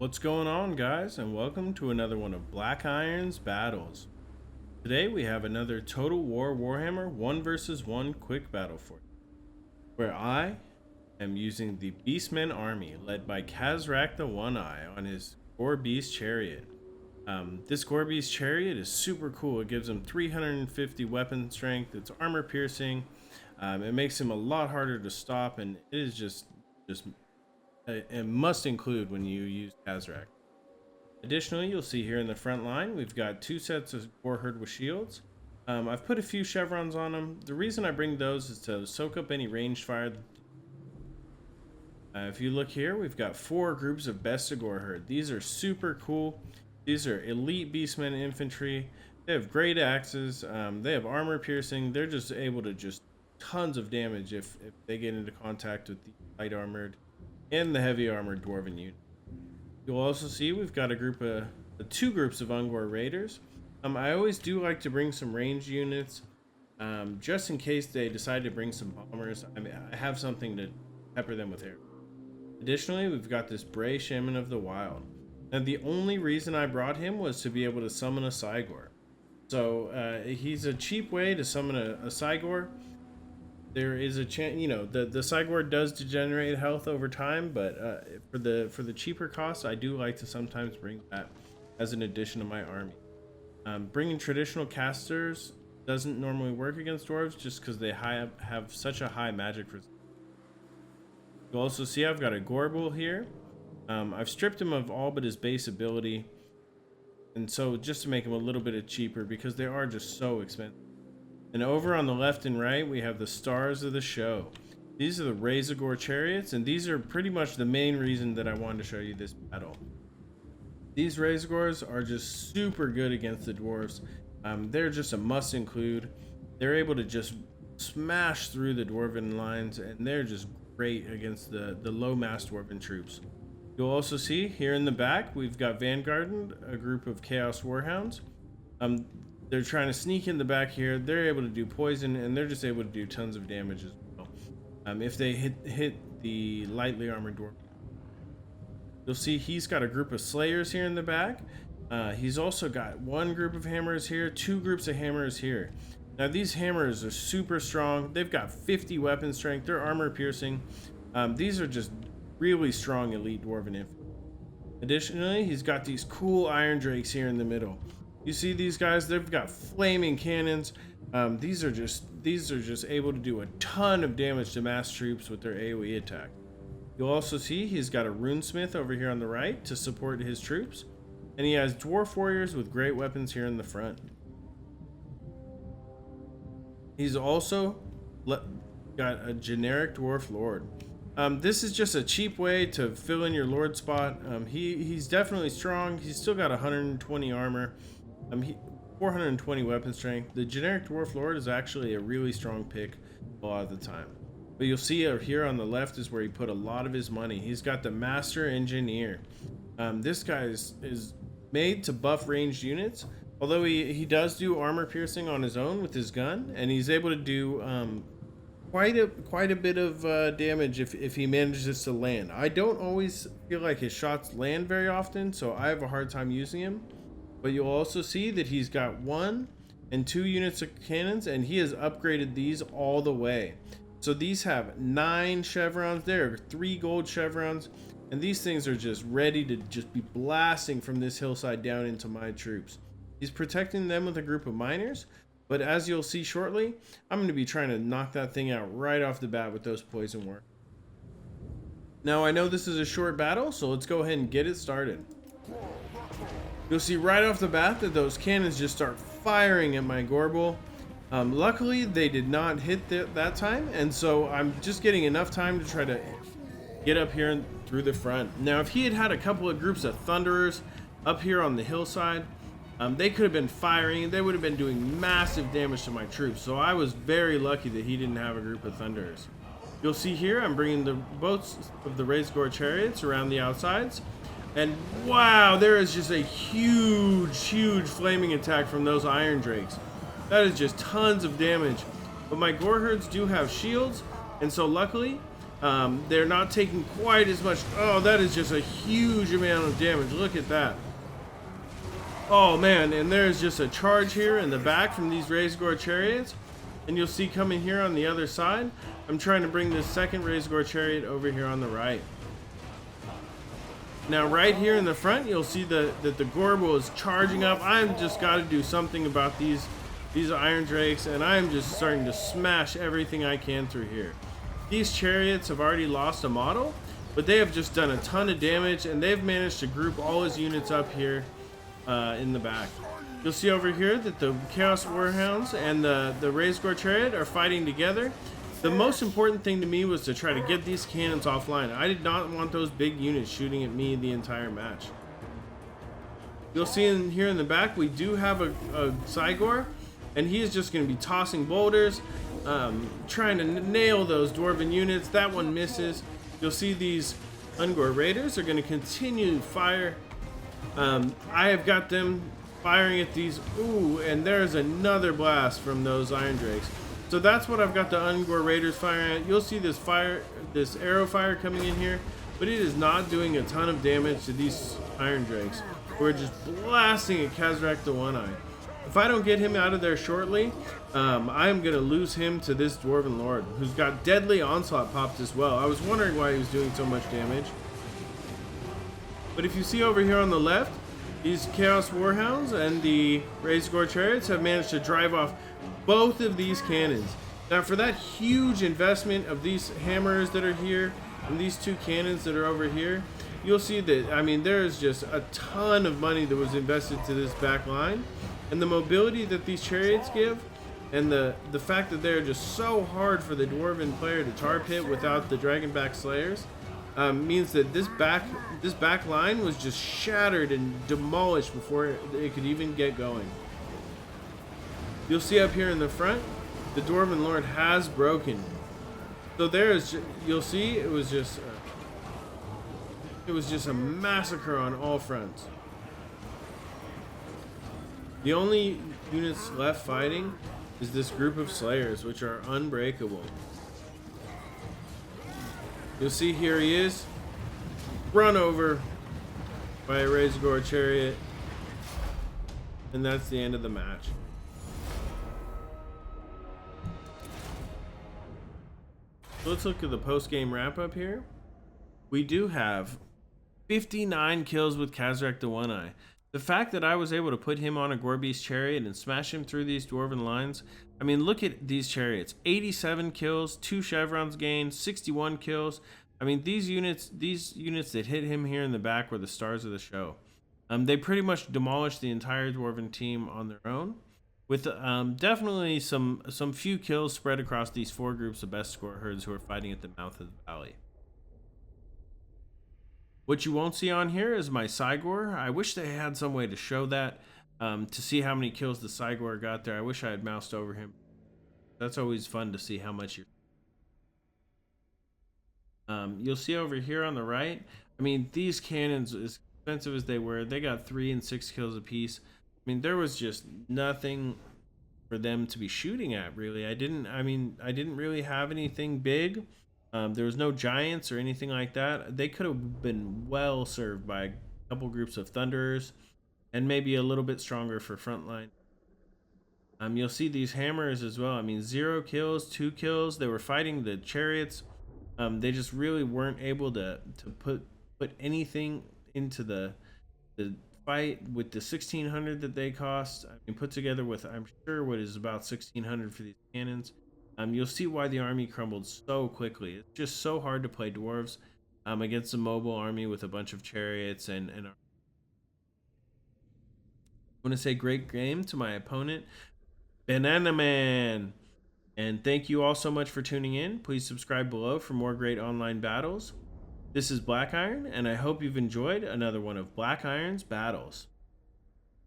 What's going on, guys, and welcome to another one of Black Iron's battles. Today we have another Total War Warhammer 1 versus 1 quick battle for you, where I am using the Beastmen army led by Kazrak the One-Eye on his Gore Beast chariot. This Gore Beast chariot is super cool. It gives him 350 weapon strength. It's armor piercing. It makes him a lot harder to stop, and it is just a must include when you use Kazrak. Additionally, you'll see here in the front line, we've got two sets of Warherd with shields. I've put a few chevrons on them. The reason I bring those is to soak up any ranged fire. If you look here, we've got 4 groups of Best of Warherd. These are super cool. These are elite Beastmen infantry. They have great axes. They have armor piercing. They're just able to just tons of damage if they get into contact with the light armored and the heavy armored dwarven unit. You'll also see we've got a group of 2 groups of Ungor raiders. I always do like to bring some ranged units, just in case they decide to bring some bombers. I have something to pepper them with air. Additionally, we've got this Bray Shaman of the Wild. Now, the only reason I brought him was to be able to summon a Cygor. So he's a cheap way to summon a Cygor. There is a chance, the Cygor does degenerate health over time, but for the cheaper costs, I do like to sometimes bring that as an addition to my army. Bringing traditional casters doesn't normally work against dwarves just because they have such a high magic resistance. You'll also see I've got a Gorbel here. I've stripped him of all but his base ability, and so just to make him a little bit cheaper because they are just so expensive. And over on the left and right, we have the stars of the show. These are the Razorgore chariots, and these are pretty much the main reason that I wanted to show you this battle. These Razorgores are just super good against the dwarves. They're just a must include. They're able to just smash through the dwarven lines, and they're just great against the low mass dwarven troops. You'll also see here in the back, we've got Vanguard, a group of Chaos Warhounds. They're trying to sneak in the back here. They're able to do poison, and they're just able to do tons of damage as well. If they hit the lightly armored dwarf. You'll see he's got a group of Slayers here in the back. He's also got 1 group of Hammers here, 2 groups of Hammers here. Now these Hammers are super strong. They've got 50 weapon strength. They're armor piercing. These are just really strong elite dwarven infantry. Additionally, he's got these cool Iron Drakes here in the middle. You see these guys, they've got flaming cannons. These are just able to do a ton of damage to mass troops with their AoE attack. You'll also see he's got a Runesmith over here on the right to support his troops. And he has Dwarf Warriors with great weapons here in the front. He's also got a generic Dwarf Lord. This is just a cheap way to fill in your Lord spot. He's definitely strong. He's still got 120 armor. 420 weapon strength. The generic Dwarf Lord is actually a really strong pick a lot of the time. But you'll see here on the left is where he put a lot of his money. He's got the Master Engineer. This guy is made to buff ranged units, although he does do armor piercing on his own with his gun, and he's able to do quite a bit of damage if he manages to land. I don't always feel like his shots land very often, so I have a hard time using him. But you'll also see that he's got 1 and 2 units of cannons, and he has upgraded these all the way. So these have 9 chevrons. There are 3 gold chevrons, and these things are just ready to just be blasting from this hillside down into my troops. He's protecting them with a group of miners, but as you'll see shortly, I'm going to be trying to knock that thing out right off the bat with those poison worms. Now I know this is a short battle, so let's go ahead and get it started. You'll see right off the bat that those cannons just start firing at my Gorbel. Luckily, they did not hit that time, and so I'm just getting enough time to try to get up here and through the front. Now, if he had a couple of groups of Thunderers up here on the hillside, they could have been firing. They would have been doing massive damage to my troops, so I was very lucky that he didn't have a group of Thunderers. You'll see here I'm bringing the boats of the Razorgore chariots around the outsides. And wow, there is just a huge flaming attack from those Iron Drakes. That is just tons of damage. But my Goreherds do have shields, and so luckily They're not taking quite as much. Oh, that is just a huge amount of damage. Look at that. Oh man, and there's just a charge here in the back from these Razgor chariots. And you'll see coming here on the other side, I'm trying to bring this second Razgor chariot over here on the right. Now right here in the front, you'll see that the Gorbel is charging up. I've just got to do something about these Iron Drakes, and I'm just starting to smash everything I can through here. These chariots have already lost a model, but they have just done a ton of damage, and they've managed to group all his units up here in the back. You'll see over here that the Chaos Warhounds and the Razgor chariot are fighting together. The most important thing to me was to try to get these cannons offline. I did not want those big units shooting at me the entire match. You'll see in here in the back, we do have a Cygor, and he is just going to be tossing boulders, trying to nail those Dwarven units. That one misses. You'll see these Ungor Raiders are going to continue to fire. I have got them firing at these. Ooh, and there's another blast from those Iron Drakes. So that's what I've got the Ungor Raiders firing at. You'll see this arrow fire coming in here, but it is not doing a ton of damage to these Iron Drakes. We're just blasting at Khazrak the One-Eye. If I don't get him out of there shortly, I'm going to lose him to this Dwarven Lord, who's got Deadly Onslaught popped as well. I was wondering why he was doing so much damage. But if you see over here on the left, these Chaos Warhounds and the Razgor Chariots have managed to drive off both of these cannons. Now for that huge investment of these hammers that are here and these two cannons that are over here, you'll see that, I mean, there's just a ton of money that was invested to this back line. And the mobility that these chariots give, and the fact that they're just so hard for the Dwarven player to tar pit without the Dragonback Slayers, means that this back line was just shattered and demolished before it could even get going. You'll see up here in the front, the Dwarven Lord has broken. So you'll see it was just a massacre on all fronts. The only units left fighting is this group of Slayers, which are unbreakable. You'll see here he is, run over by a Razgor chariot, and that's the end of the match. So let's look at the post-game wrap-up here. We do have 59 kills with Khazrak the One-Eye. The fact that I was able to put him on a Gorbeast chariot and smash him through these Dwarven lines. I mean, look at these chariots. 87 kills, 2 chevrons gained, 61 kills. I mean, these units that hit him here in the back were the stars of the show. They pretty much demolished the entire Dwarven team on their own, with definitely some few kills spread across these 4 groups of best score herds who are fighting at the mouth of the valley. What you won't see on here is my Cygor. I wish they had some way to show that, to see how many kills the Cygor got there. I wish I had moused over him. That's always fun to see how much you're... You'll see over here on the right, I mean, these cannons, as expensive as they were, they got 3 and 6 kills apiece. I mean, there was just nothing for them to be shooting at, really. I didn't really have anything big. There was no giants or anything like that. They could have been well served by a couple groups of Thunderers and maybe a little bit stronger for frontline. You'll see these hammers as well. I mean, 0 kills, 2 kills. They were fighting the chariots. They just really weren't able to put anything into the fight with the 1,600 that they cost. I mean, put together with, I'm sure, what is about 1,600 for these cannons. You'll see why the army crumbled so quickly. It's just so hard to play dwarves against a mobile army with a bunch of chariots and I want to say great game to my opponent, Banana Man. And thank you all so much for tuning in. Please subscribe below for more great online battles. This is Black Iron, and I hope you've enjoyed another one of Black Iron's battles.